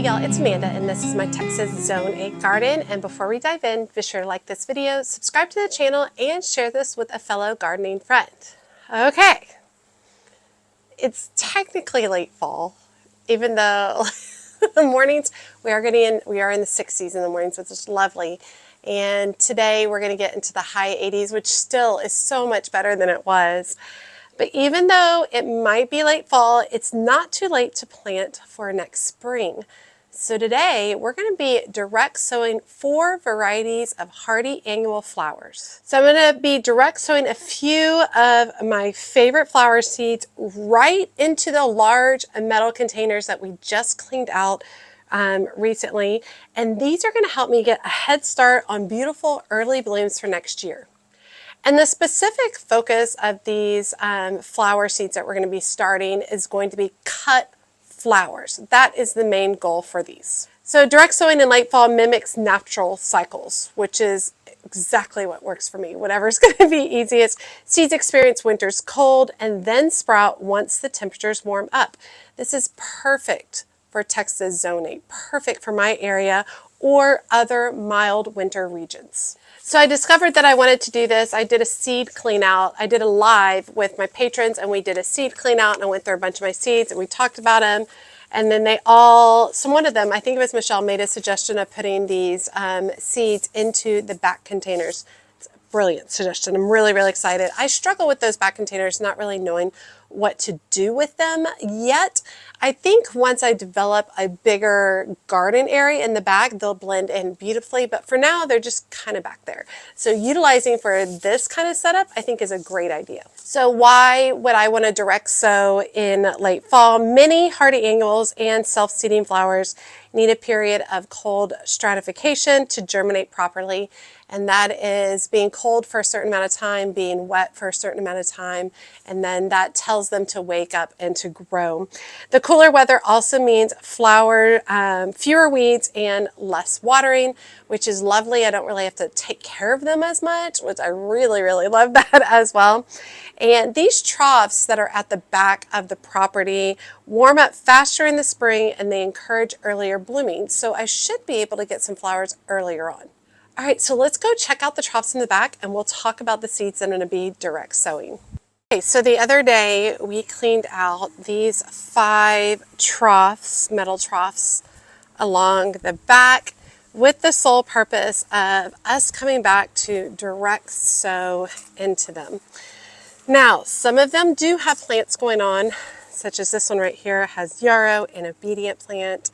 Hey y'all, it's Amanda and this is my Texas Zone 8 garden, and before we dive in, be sure to like this video, subscribe to the channel, and share this with a fellow gardening friend. Okay, it's technically late fall, even though the mornings we are in the 60s in the mornings, which is lovely. And today we're going to get into the high 80s, which still is so much better than it was. But even though it might be late fall, it's not too late to plant for next spring. So today we're going to be direct sowing 4 varieties of hardy annual flowers. So I'm going to be direct sowing a few of my favorite flower seeds right into the large metal containers that we just cleaned out recently. And these are going to help me get a head start on beautiful early blooms for next year. And the specific focus of these flower seeds that we're going to be starting is going to be cut flowers. That is the main goal for these. So direct sowing in late fall mimics natural cycles, which is exactly what works for me. Whatever's going to be easiest. Seeds experience winter's cold and then sprout once the temperatures warm up. This is perfect for Texas Zone 8, perfect for my area or other mild winter regions. So I discovered that I wanted to do this. I did a seed clean out. I did a live with my patrons and we did a seed clean out and I went through a bunch of my seeds and we talked about them. And then one of them, I think it was Michelle, made a suggestion of putting these seeds into the back containers. It's a brilliant suggestion. I'm really, really excited. I struggle with those back containers, not really knowing what to do with them yet. I think once I develop a bigger garden area in the back, they'll blend in beautifully, but for now they're just kind of back there. So utilizing for this kind of setup, I think is a great idea. So why would I want to direct sow in late fall? Many hardy annuals and self-seeding flowers need a period of cold stratification to germinate properly. And that is being cold for a certain amount of time, being wet for a certain amount of time, and then that tells them to wake up and to grow. The cooler weather also means fewer weeds and less watering, which is lovely. I don't really have to take care of them as much, which I really, really love that as well. And these troughs that are at the back of the property warm up faster in the spring and they encourage earlier blooming. So I should be able to get some flowers earlier on. All right, so let's go check out the troughs in the back and we'll talk about the seeds that I'm going to be direct sowing. Okay, so the other day we cleaned out these 5 troughs, metal troughs along the back with the sole purpose of us coming back to direct sow into them. Now, some of them do have plants going on, such as this one right here has yarrow and obedient plant.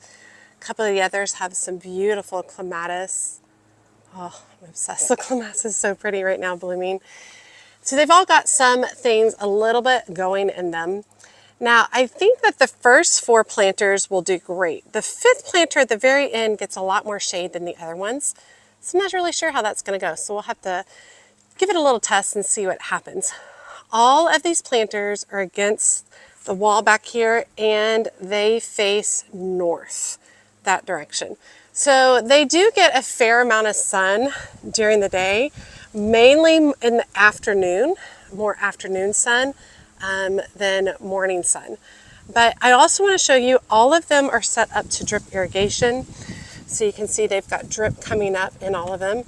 A couple of the others have some beautiful clematis. Oh, I'm obsessed. The clematis is so pretty right now blooming. So they've all got some things a little bit going in them. Now, I think that the first 4 planters will do great. The 5th planter at the very end gets a lot more shade than the other ones. So I'm not really sure how that's going to go. So we'll have to give it a little test and see what happens. All of these planters are against the wall back here and they face north, that direction. So they do get a fair amount of sun during the day, mainly in the afternoon, more afternoon sun than morning sun. But I also want to show you all of them are set up to drip irrigation. So you can see they've got drip coming up in all of them.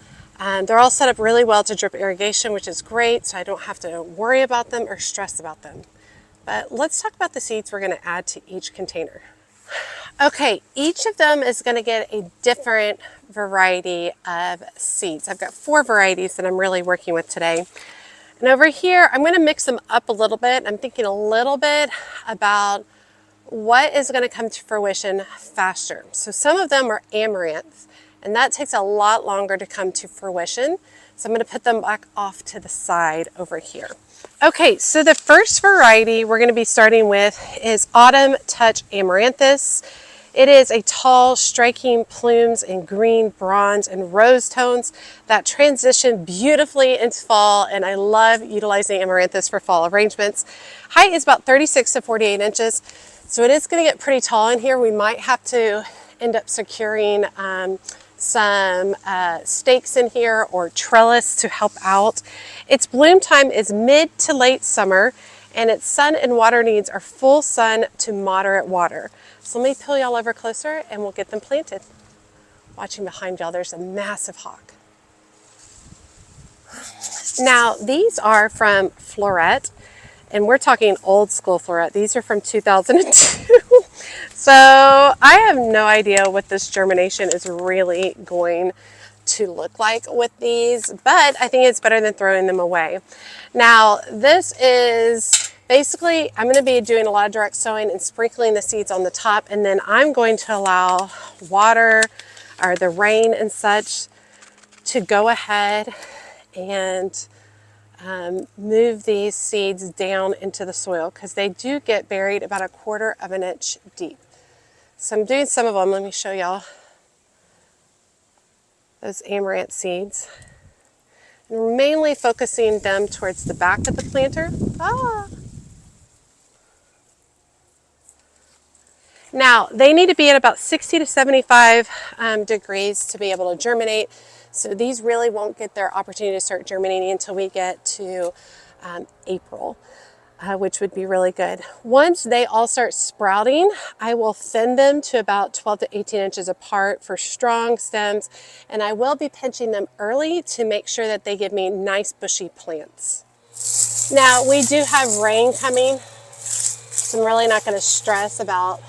They're all set up really well to drip irrigation, which is great, so I don't have to worry about them or stress about them. But let's talk about the seeds we're going to add to each container. Okay, each of them is going to get a different variety of seeds. I've got 4 varieties that I'm really working with today. And over here, I'm going to mix them up a little bit. I'm thinking a little bit about what is going to come to fruition faster. So some of them are amaranth, and that takes a lot longer to come to fruition. So I'm going to put them back off to the side over here. Okay, so the first variety we're going to be starting with is Autumn Touch Amaranthus. It is a tall, striking plumes in green, bronze, and rose tones that transition beautifully into fall, and I love utilizing amaranthus for fall arrangements. Height is about 36 to 48 inches, so it is going to get pretty tall in here. We might have to end up securing some stakes in here or trellis to help out. Its bloom time is mid to late summer and its sun and water needs are full sun to moderate water. So let me pull y'all over closer and we'll get them planted. Watching behind y'all, there's a massive hawk. Now, these are from Floret, and we're talking old school Floret. These are from 2002. So I have no idea what this germination is really going to look like with these, but I think it's better than throwing them away. Now, this is basically, I'm going to be doing a lot of direct sowing and sprinkling the seeds on the top, and then I'm going to allow water or the rain and such to go ahead and move these seeds down into the soil, because they do get buried about 1/4 of an inch deep. So I'm doing some of them. Let me show y'all those amaranth seeds. And we're mainly focusing them towards the back of the planter. Now, they need to be at about 60 to 75 degrees to be able to germinate. So these really won't get their opportunity to start germinating until we get to April, which would be really good. Once they all start sprouting, I will thin them to about 12 to 18 inches apart for strong stems, and I will be pinching them early to make sure that they give me nice bushy plants. Now, we do have rain coming, so I'm really not going to stress about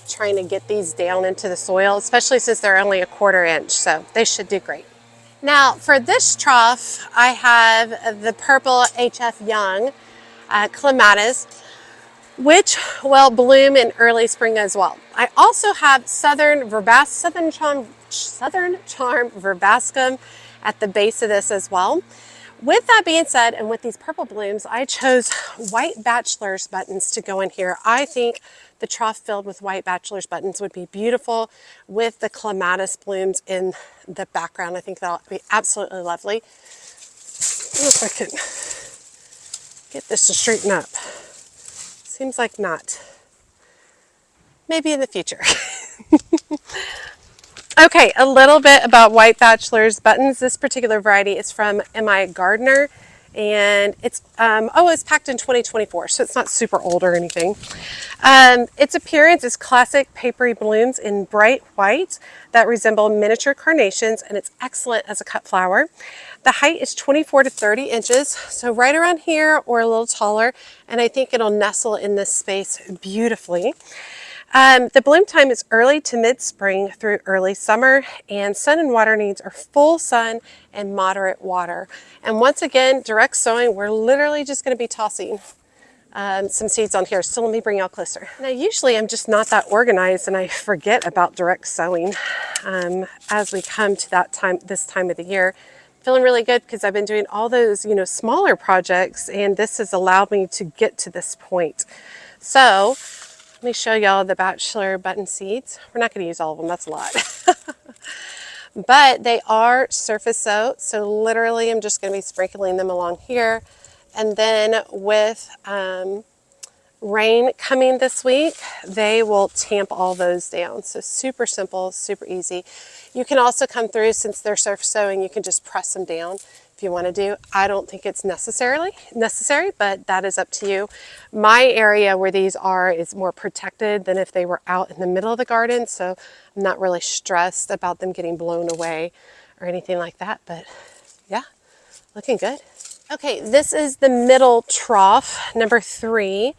trying to get these down into the soil, especially since they're only 1/4 inch, so they should do great. Now, for this trough, I have the purple HF Young clematis, which will bloom in early spring as well. I also have Southern Charm verbascum at the base of this as well. With that being said, and with these purple blooms, I chose white Bachelors buttons to go in here. I think the trough filled with white Bachelors buttons would be beautiful with the clematis blooms in the background. I think that'll be absolutely lovely. Let's see if I can get this to straighten up. Seems like not. Maybe in the future. Okay, a little bit about white Bachelors buttons. This particular variety is from M.I. Gardner, and it's it's packed in 2024, so it's not super old or anything. Its appearance is classic papery blooms in bright white that resemble miniature carnations, and it's excellent as a cut flower. The height is 24 to 30 inches, so right around here or a little taller, and I think it'll nestle in this space beautifully. The bloom time is early to mid-spring through early summer, and sun and water needs are full sun and moderate water. And once again, direct sowing, we're literally just going to be tossing some seeds on here. So let me bring y'all closer. Now, usually I'm just not that organized and I forget about direct sowing as we come to this time of the year. Feeling really good because I've been doing all those, smaller projects, and this has allowed me to get to this point. So let me show y'all the Bachelor button seeds. We're not going to use all of them, that's a lot. But they are surface soaked, so literally I'm just going to be sprinkling them along here. And then with rain coming this week, they will tamp all those down. So super simple, super easy. You can also come through, since they're surface sowing, you can just press them down if you want to do. I don't think it's necessary, but that is up to you. My area where these are is more protected than if they were out in the middle of the garden, so I'm not really stressed about them getting blown away or anything like that, but yeah, looking good. Okay, this is the middle trough, number 3,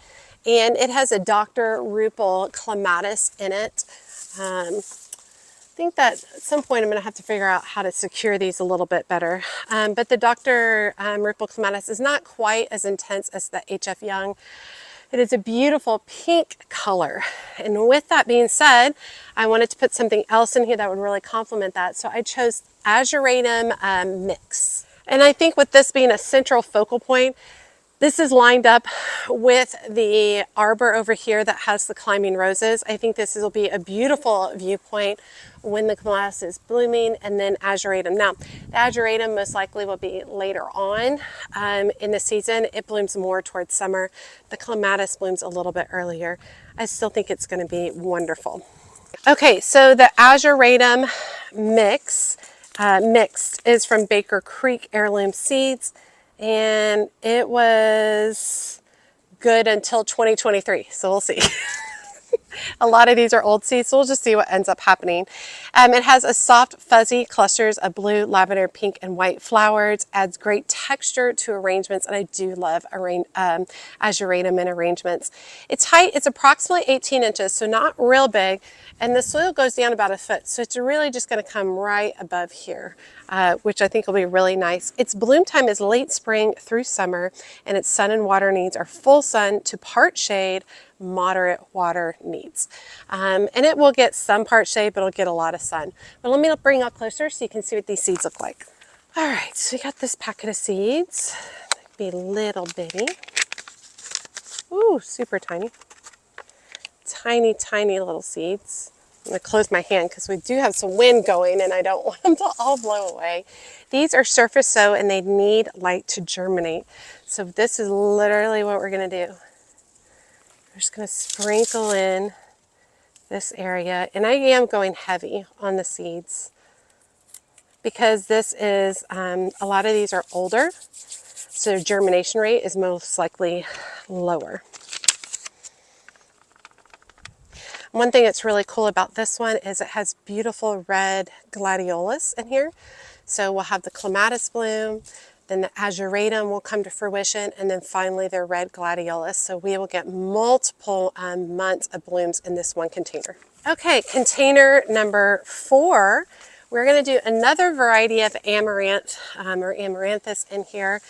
and it has a Dr. Rupel clematis in it. I think that at some point I'm going to have to figure out how to secure these a little bit better. But the Dr. Rupel clematis is not quite as intense as the HF Young. It is a beautiful pink color. And with that being said, I wanted to put something else in here that would really complement that. So I chose Ageratum Mixed. And I think with this being a central focal point, this is lined up with the arbor over here that has the climbing roses. I think this will be a beautiful viewpoint when the clematis is blooming, and then Ageratum. Now, the Ageratum most likely will be later on in the season. It blooms more towards summer. The clematis blooms a little bit earlier. I still think it's going to be wonderful. Okay, so the Ageratum mixed is from Baker Creek Heirloom Seeds, and it was good until 2023, so we'll see. A lot of these are old seeds, so we'll just see what ends up happening. It has a soft, fuzzy clusters of blue, lavender, pink, and white flowers. Adds great texture to arrangements, and I do love Ageratum in arrangements. Its height is approximately 18 inches, so not real big, and the soil goes down about a foot, so it's really just going to come right above here, which I think will be really nice. Its bloom time is late spring through summer, and its sun and water needs are full sun to part shade, moderate water needs. And it will get some part shade, but it'll get a lot of sun. But let me bring up closer so you can see what these seeds look like. All right, so we got this packet of seeds. Be little bitty. Ooh, super tiny. Tiny, tiny little seeds. I'm gonna close my hand because we do have some wind going and I don't want them to all blow away. These are surface sow and they need light to germinate. So this is literally what we're gonna do. I'm just going to sprinkle in this area, and I am going heavy on the seeds because this is, a lot of these are older, so germination rate is most likely lower. One thing that's really cool about this one is it has beautiful red gladiolus in here. So we'll have the clematis bloom, then the ageratum will come to fruition, and then finally the red gladiolus. So we will get multiple months of blooms in this one container. Okay, container number 4. We're going to do another variety of amaranth or amaranthus in here.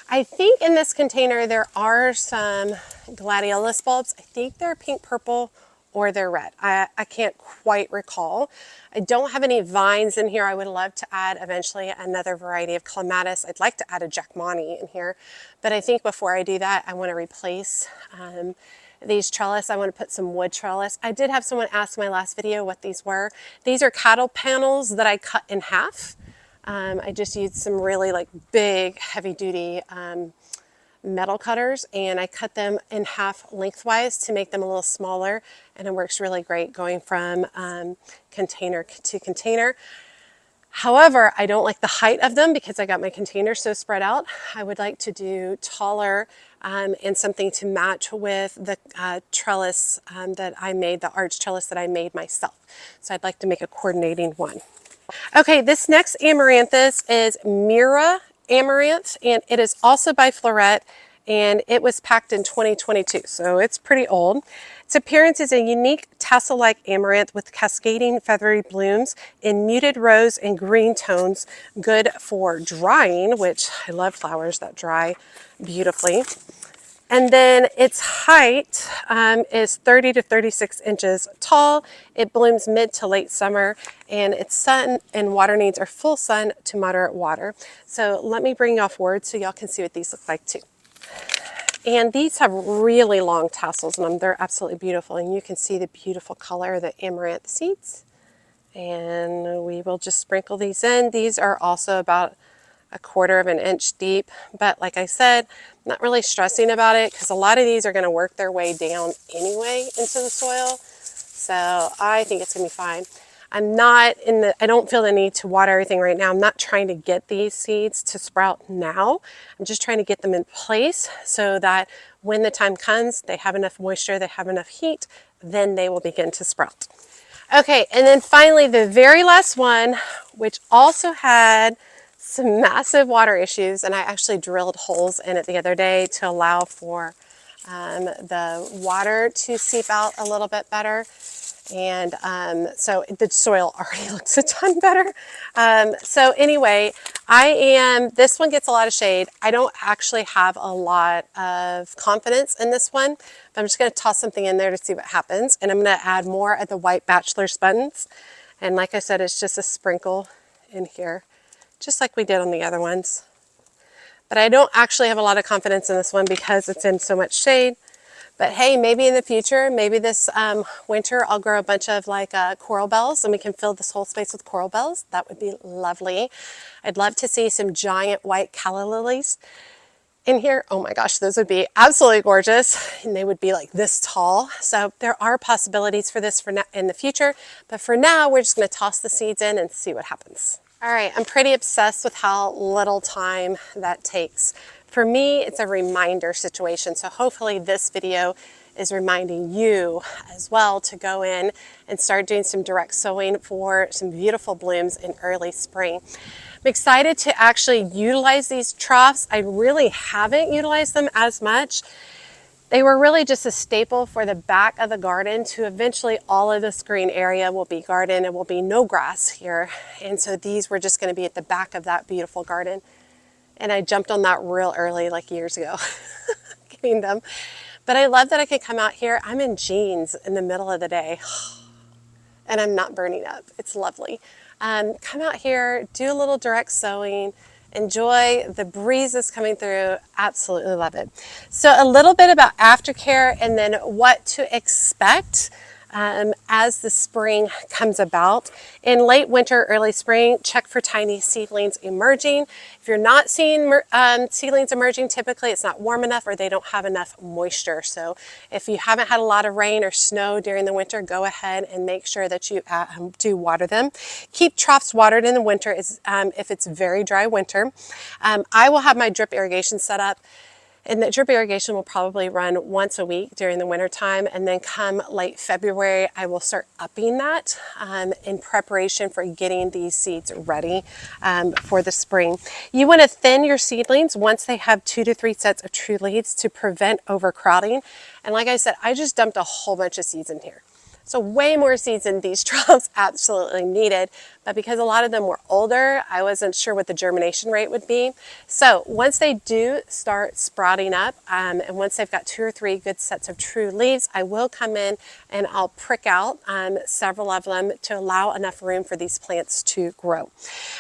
I think in this container there are some gladiolus bulbs. I think they're pink purple or they're red. I can't quite recall. I don't have any vines in here. I would love to add eventually another variety of clematis. I'd like to add a jackmani in here, but I think before I do that, I want to replace these trellis. I want to put some wood trellis. I did have someone ask in my last video what these were. These are cattle panels that I cut in half. I just used some really like big, heavy duty metal cutters, and I cut them in half lengthwise to make them a little smaller, and it works really great going from container to container. However, I don't like the height of them because I got my container so spread out. I would like to do taller and something to match with the trellis that I made, the arch trellis that I made myself. So I'd like to make a coordinating one. Okay, this next amaranthus is Mira Amaranth, and it is also by Floret, and it was packed in 2022, so it's pretty old. Its appearance is a unique tassel-like amaranth with cascading feathery blooms in muted rose and green tones, good for drying, which I love flowers that dry beautifully. And then its height is 30 to 36 inches tall. It blooms mid to late summer, and its sun and water needs are full sun to moderate water. So let me bring you off forward so y'all can see what these look like too. And these have really long tassels on them. They're absolutely beautiful, and you can see the beautiful color of the amaranth seeds. And we will just sprinkle these in. These are also about 1/4 of an inch deep, but like I said, I'm not really stressing about it because a lot of these are going to work their way down anyway into the soil, so I think it's going to be fine. I don't feel the need to water everything right now. I'm not trying to get these seeds to sprout now. I'm just trying to get them in place so that when the time comes, they have enough moisture, they have enough heat, then they will begin to sprout. Okay, and then finally the very last one, which also had some massive water issues, and I actually drilled holes in it the other day to allow for the water to seep out a little bit better. And so the soil already looks a ton better. So anyway, this one gets a lot of shade. I don't actually have a lot of confidence in this one, but I'm just going to toss something in there to see what happens. And I'm going to add more of the white Bachelors buttons. And like I said, it's just a sprinkle in here, just like we did on the other ones. But I don't actually have a lot of confidence in this one because it's in so much shade. But hey, maybe in the future, maybe this winter, I'll grow a bunch of like coral bells and we can fill this whole space with coral bells. That would be lovely. I'd love to see some giant white calla lilies in here. Oh my gosh, those would be absolutely gorgeous. And they would be like this tall. So there are possibilities for this in the future. But for now, we're just going to toss the seeds in and see what happens. All right, I'm pretty obsessed with how little time that takes. For me, it's a reminder situation. So hopefully this video is reminding you as well to go in and start doing some direct sowing for some beautiful blooms in early spring. I'm excited to actually utilize these troughs. I really haven't utilized them as much. They were really just a staple for the back of the garden to eventually all of this green area will be garden and will be no grass here. And so these were just going to be at the back of that beautiful garden. And I jumped on that real early, like years ago, getting them. But I love that I could come out here. I'm in jeans in the middle of the day and I'm not burning up. It's lovely. Come out here, do a little direct sowing, enjoy the breezes coming through. Absolutely love it. So a little bit about aftercare and then what to expect as the spring comes about. In late winter, early spring, check for tiny seedlings emerging. If you're not seeing seedlings emerging, typically it's not warm enough or they don't have enough moisture. So if you haven't had a lot of rain or snow during the winter, go ahead and make sure that you do water them. Keep troughs watered in the winter if it's very dry winter. I will have my drip irrigation set up. And the drip irrigation will probably run once a week during the winter time. And then come late February, I will start upping that in preparation for getting these seeds ready for the spring. You want to thin your seedlings once they have 2 to 3 sets of true leaves to prevent overcrowding. And like I said, I just dumped a whole bunch of seeds in here. So way more seeds than these troughs absolutely needed, but because a lot of them were older, I wasn't sure what the germination rate would be. So once they do start sprouting up, and once they've got 2 or 3 good sets of true leaves, I will come in and I'll prick out several of them to allow enough room for these plants to grow.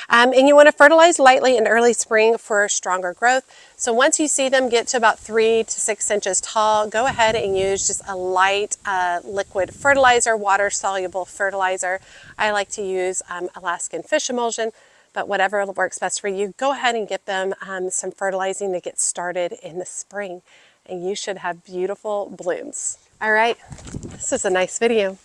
And you want to fertilize lightly in early spring for stronger growth. So once you see them get to about 3 to 6 inches tall, go ahead and use just a light liquid fertilizer, water-soluble fertilizer. I like to use Alaskan fish emulsion, but whatever works best for you, go ahead and get them some fertilizing to get started in the spring, and you should have beautiful blooms. All right, this is a nice video.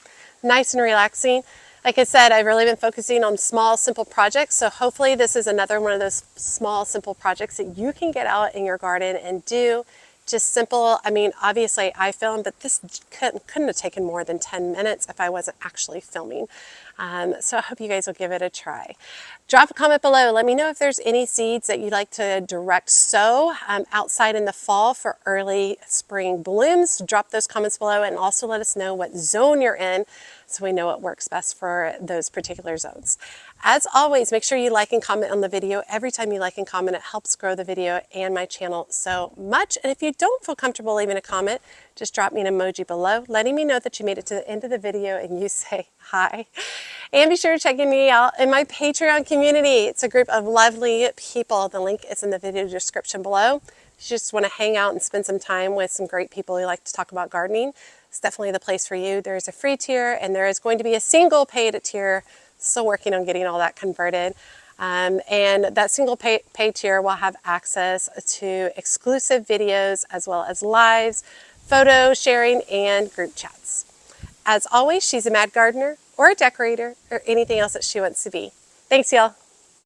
Nice and relaxing. Like I said, I've really been focusing on small, simple projects. So hopefully this is another one of those small, simple projects that you can get out in your garden and do. Just simple. I mean, obviously I filmed, but this couldn't have taken more than 10 minutes if I wasn't actually filming. So I hope you guys will give it a try. Drop a comment below. Let me know if there's any seeds that you'd like to direct sow outside in the fall for early spring blooms. Drop those comments below and also let us know what zone you're in so we know what works best for those particular zones. As always, make sure you like and comment on the video. Every time you like and comment, it helps grow the video and my channel so much. And if you don't feel comfortable leaving a comment, just drop me an emoji below, letting me know that you made it to the end of the video and you say hi. And be sure to check me out in my Patreon community. It's a group of lovely people. The link is in the video description below. If you just want to hang out and spend some time with some great people who like to talk about gardening, it's definitely the place for you. There is a free tier and there is going to be a single paid tier. Still working on getting all that converted. And that single pay tier will have access to exclusive videos as well as lives, photo sharing, and group chats. As always, she's a mad gardener or a decorator or anything else that she wants to be. Thanks, y'all.